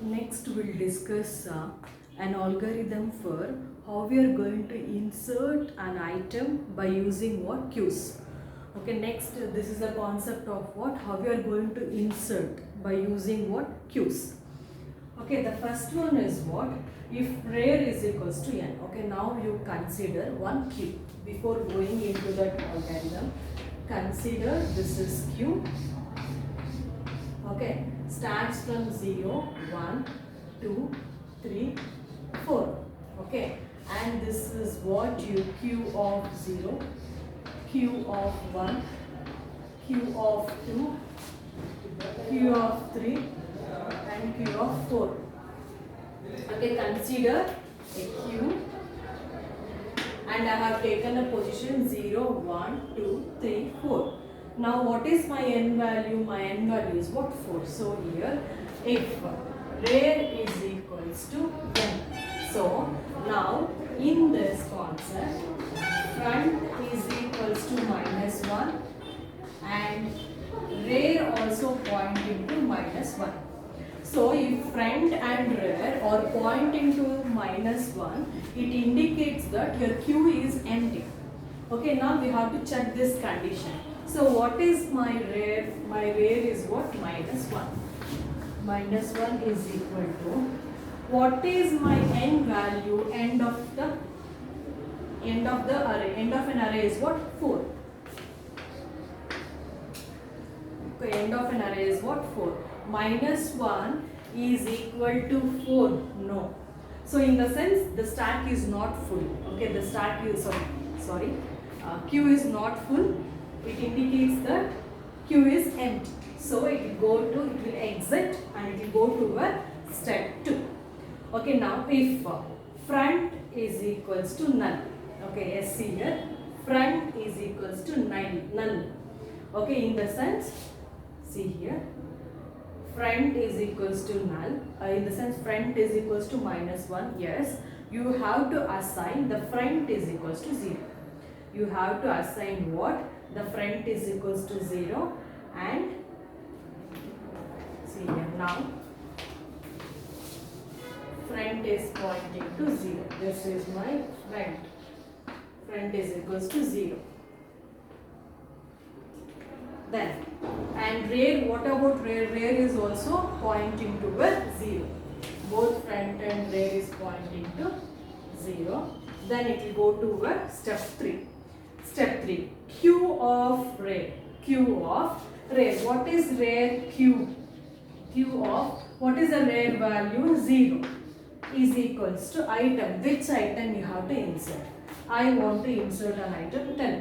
Next we'll discuss an algorithm for how we are going to insert an item by using what? Queues. Okay, next this is the concept of what? How we are going to insert by using what? Queues. Okay, the first one is what? If rare is equals to n. Okay, now you consider one queue. Before going into that algorithm, consider this is queue. Okay, starts from 0, 1, 2, 3, 4. Okay, and this is what you queue of 0, queue of 1, queue of 2, queue of 3 and queue of 4. Okay, consider a queue and I have taken a position 0, 1, 2, 3, 4. Now what is my n value? My n value is what? 4. So here if rare is equals to n. So now in this concept front is equals to -1 and rare also pointing to -1. So if front and rear are pointing to -1, it indicates that your queue is empty. Okay, now we have to check this condition. So what is my rear? My rear is what? -1. -1 is equal to, what is my n value? End of the array. End of an array is what? 4. Okay, end of an array is what? 4. -1 is equal to 4. No. So in the sense the stack is not full. Okay, the stack is queue is not full. It indicates that queue is empty. So it will exit and it will go to a step 2. Okay, now if front is equals to null. Okay, yes, see here front is equals to null. Okay, in the sense, see here front is equals to null. In the sense front is equals to -1. Yes, you have to assign the front is equals to 0. You have to assign what? The front is equals to 0 and see here now front is pointing to 0. This is my front. Front is equals to 0. Then and rear, what about rear? Rear is also pointing to a 0. Both front and rear is pointing to 0. Then it will go to a step 3. Step 3, queue of rear. Queue of rear. What is rear? Queue. Queue of, what is the rear value? 0 is equals to item. Which item you have to insert? I want to insert an item 10.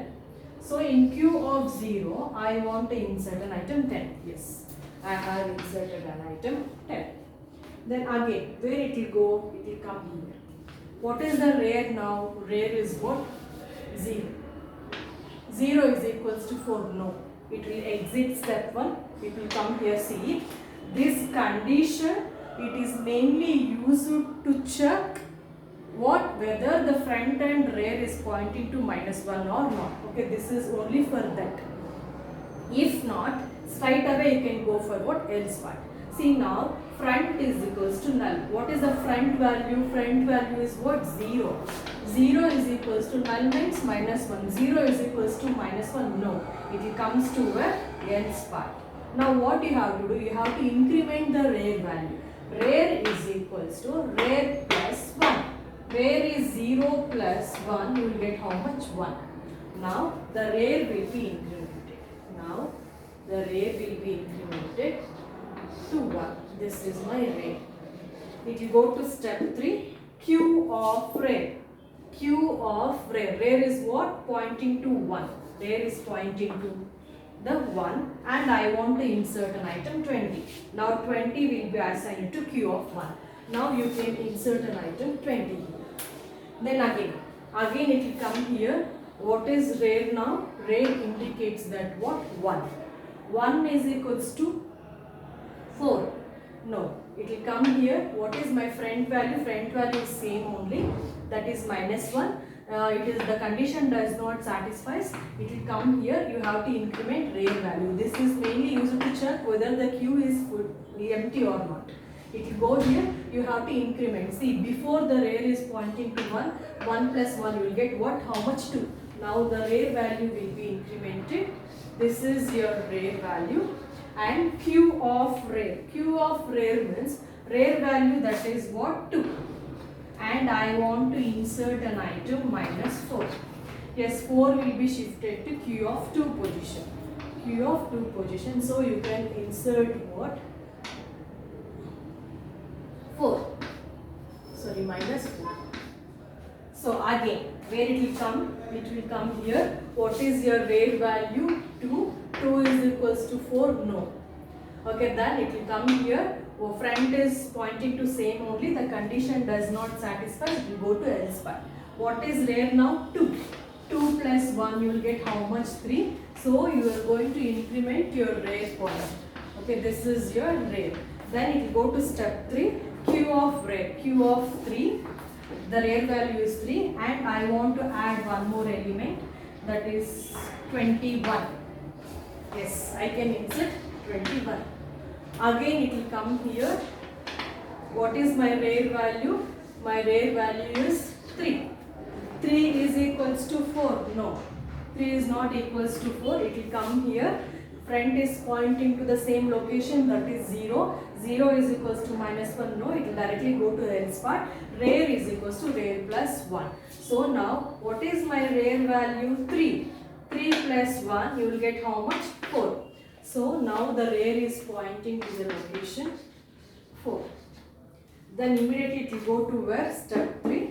So in queue of 0, I want to insert an item 10. Yes, I have inserted an item 10. Then again, where it will go? It will come here. What is the rear now? Rear is what? 0. 0 is equals to 4. No, it will exit step 1. It will come here. See, this condition, it is mainly used to check what? Whether the front and rear is pointing to -1 or not. Okay, this is only for that. If not, straight away you can go for what? Else part. See now, front is equals to null. What is the front value? Front value is what? 0. 0 is equals to null means -1. 0 is equals to -1. No, it comes to a else part. Now what you have to do? You have to increment the rear value. Rear is equals to rear plus 1. Rear is 0 plus 1, you will get how much? 1. Now the rear will be incremented. Now the rear will be incremented to 1. This is my rear. It will go to step 3, queue of rear. Queue of rear. Rear is what? Pointing to 1. Rear is pointing to the 1 and I want to insert an item 20. Now 20 will be assigned to queue of 1. Now you can insert an item 20 here. Then again it will come here. What is rear now? Rear indicates that what? 1. 1 is equals to 4. No, it will come here. What is my front value? Front value is same only. That is -1. It is the condition does not satisfies. It will come here. You have to increment rear value. This is mainly used to check whether the queue is full, empty or not. It will go here, you have to increment. See, before the rear is pointing to 1, 1 plus 1 you will get what? How much? 2. Now the rear value will be incremented. This is your rear value. And Q of rear. Q of rear means rear value, that is what? 2. And I want to insert an item minus 4. Yes, 4 will be shifted to Q of 2 position. Q of 2 position. So you can insert what? 4. Sorry, minus 4. So again, where it will come? It will come here. What is your rear value? 2. 2 is equals to 4? No. Okay, then it will come here. Oh, front is pointing to same only. The condition does not satisfy. It will go to else part. What is rear now? 2. 2 plus 1 you will get how much? 3. So you are going to increment your rear point. Okay, this is your rear. Then it will go to step 3. Q of rear. Q of 3. The rear value is 3 and I want to add one more element, that is 21. Yes, I can insert 21. Again it will come here. What is my rear value? My rear value is 3. 3 is equals to 4. No. 3 is not equals to 4. It will come here. Front is pointing to the same location, that is 0. 0 is equals to minus 1. No, it will directly go to the else part. Rear is equals to rear plus 1. So now, what is my rear value? 3. 3 plus 1, you will get how much? 4. So now the rear is pointing to the location 4. Then immediately it will go to where? Step 3.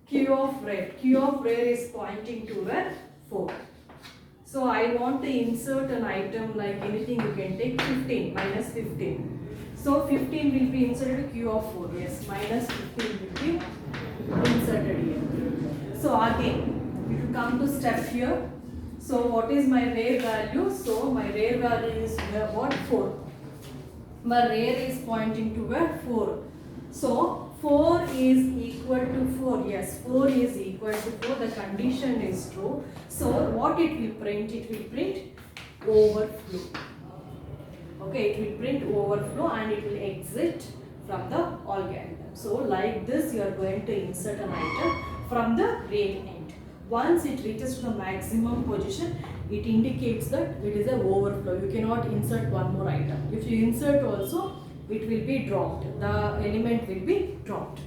Q of rear. Q of rear is pointing to where? 4. So I want to insert an item like anything, you can take 15, minus 15. So 15 will be inserted to Q of 4. Yes, minus 15 will be inserted here. So again, it will come to step here. So what is my rear value? So my rear value is what? 4. My rear is pointing to where? 4. So 4 is equal to 4. Yes, 4 is equal to 4. The condition is true. So what it will print? It will print overflow. Okay, it will print overflow and it will exit from the algorithm. So like this you are going to insert an item from the rear end. Once it reaches to the maximum position, it indicates that it is an overflow. You cannot insert one more item. If you insert also, it will be dropped. The element will be dropped.